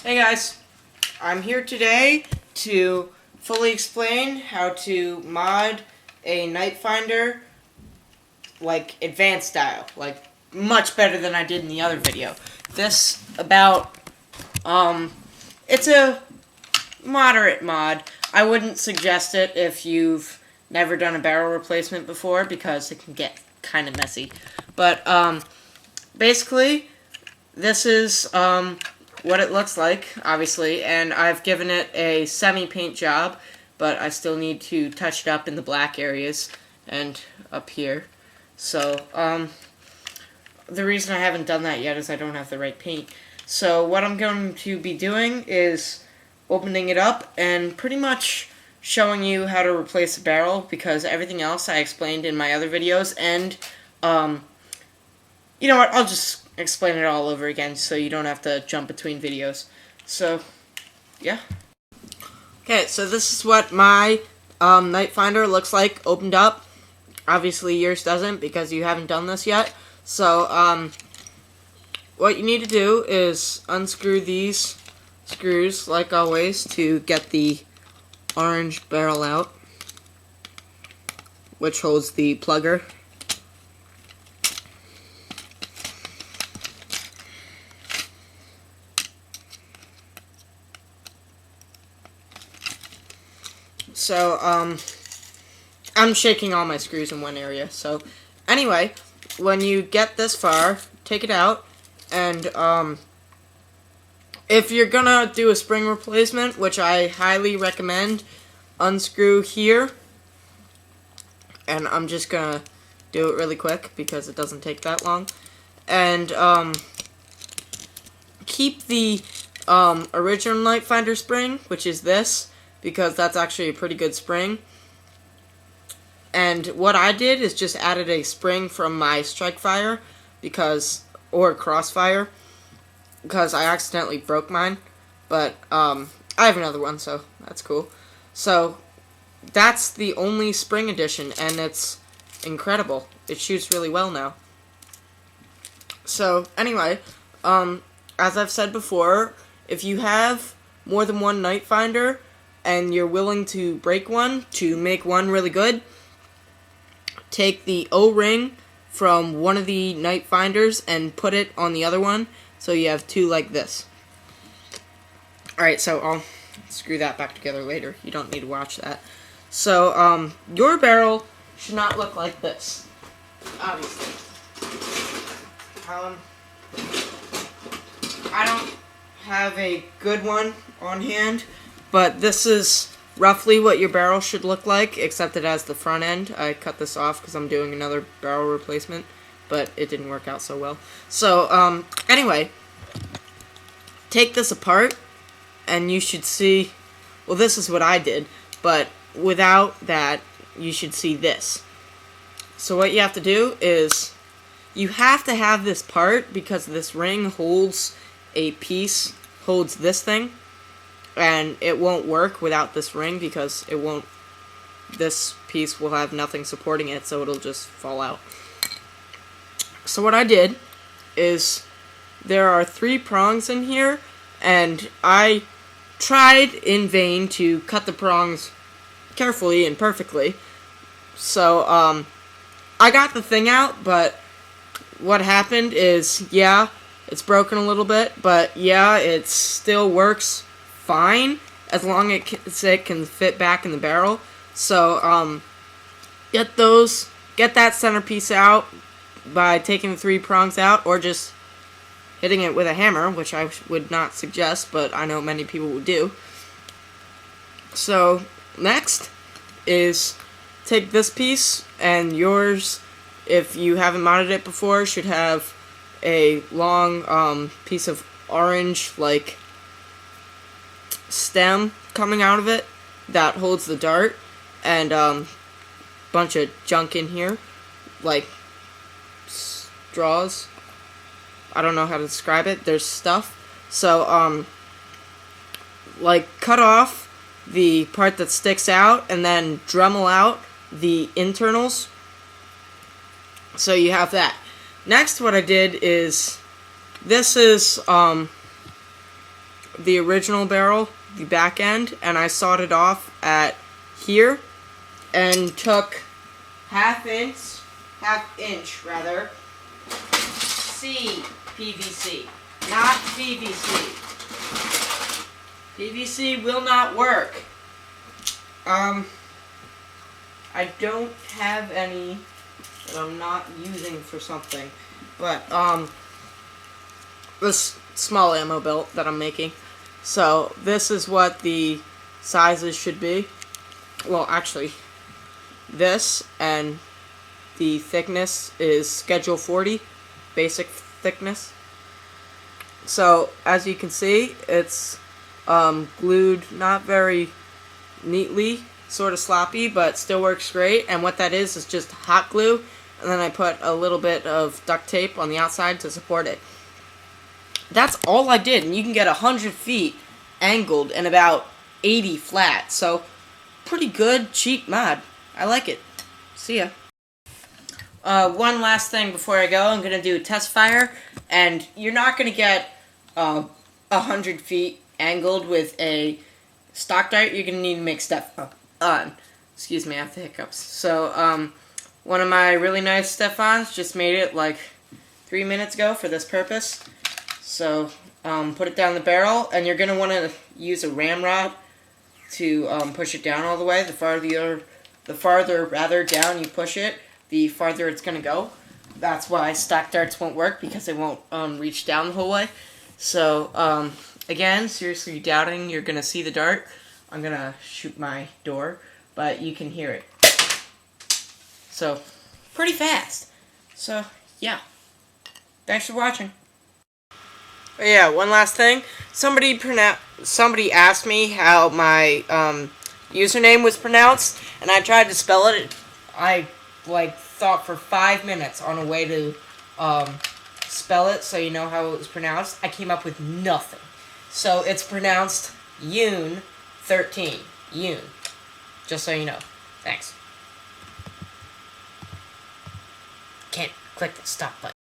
Hey guys, I'm here today to fully explain how to mod a nightfinder like advanced style, like much better than I did in the other video. This it's a moderate mod. I wouldn't suggest it if you've never done a barrel replacement before because it can get kind of messy. But basically, this is what it looks like, obviously, and I've given it a semi-paint job, but I still need to touch it up in the black areas and up here. So, the reason I haven't done that yet is I don't have the right paint. So what I'm going to be doing is opening it up and pretty much showing you how to replace a barrel, because everything else I explained in my other videos, and you know what, I'll just explain it all over again so you don't have to jump between videos. So, yeah. Okay, so this is what my nightfinder looks like opened up. Obviously yours doesn't because you haven't done this yet. So, what you need to do is unscrew these screws, like always, to get the orange barrel out, which holds the plugger. So, I'm shaking all my screws in one area. So, anyway, when you get this far, take it out, and, if you're gonna do a spring replacement, which I highly recommend, unscrew here, and I'm just gonna do it really quick because it doesn't take that long, and, keep the, original nightfinder spring, which is this, because that's actually a pretty good spring. And what I did is just added a spring from my Strikefire, or Crossfire, because I accidentally broke mine. But I have another one, so that's cool. So that's the only spring edition, and it's incredible. It shoots really well now. So anyway, as I've said before, if you have more than one nightfinder and you're willing to break one to make one really good, take the O-ring from one of the nightfinders and put it on the other one, so you have two like this. Alright, so I'll screw that back together later. You don't need to watch that. So, your barrel should not look like this, obviously. I don't have a good one on hand, but this is roughly what your barrel should look like, except it has the front end. I cut this off because I'm doing another barrel replacement, but it didn't work out so well. So, anyway, take this apart, and you should see, well, this is what I did, but without that, you should see this. So what you have to do is, you have to have this part, because this ring holds a piece, holds this thing, and it won't work without this ring because this piece will have nothing supporting it, so it'll just fall out. So what I did is, there are 3 prongs in here, and I tried in vain to cut the prongs carefully and perfectly. So, I got the thing out, but what happened is, yeah, it's broken a little bit, but yeah, it still works fine as long as it can fit back in the barrel. So, get that centerpiece out by taking the 3 prongs out, or just hitting it with a hammer, which I would not suggest, but I know many people would do. So, next is take this piece, and yours, if you haven't modded it before, should have a long piece of orange, like, stem coming out of it that holds the dart, and bunch of junk in here, like straws. I don't know how to describe it. There's stuff. So, like, cut off the part that sticks out and then Dremel out the internals. So you have that. Next, what I did is, this is the original barrel, the back end, and I sawed it off at here, and took half inch C PVC, not PVC. PVC will not work. I don't have any that I'm not using for something, but this small ammo belt that I'm making. So this is what the sizes should be. Well, actually, this and the thickness is Schedule 40, basic thickness. So as you can see, it's glued not very neatly, sort of sloppy, but still works great. And what that is just hot glue, and then I put a little bit of duct tape on the outside to support it. That's all I did, and you can get 100 feet angled and about 80 flat. So pretty good, cheap mod. I like it. See ya. One last thing before I go, I'm gonna do a test fire, and you're not gonna get 100 feet angled with a stock dart. You're gonna need to make stuff on. Excuse me, I have the hiccups. So one of my really nice Stephans just made it like 3 minutes ago for this purpose. So put it down the barrel, and you're gonna want to use a ramrod to push it down all the way. The farther down you push it, the farther it's gonna go. That's why stock darts won't work, because they won't reach down the whole way. So again, seriously doubting you're gonna see the dart, I'm gonna shoot my door, but you can hear it. So pretty fast. So yeah, thanks for watching. Oh, yeah, one last thing. Somebody asked me how my username was pronounced, and I tried to spell it. I thought for 5 minutes on a way to spell it so you know how it was pronounced. I came up with nothing. So it's pronounced uin13. Uin. Just so you know. Thanks. Can't click the stop button.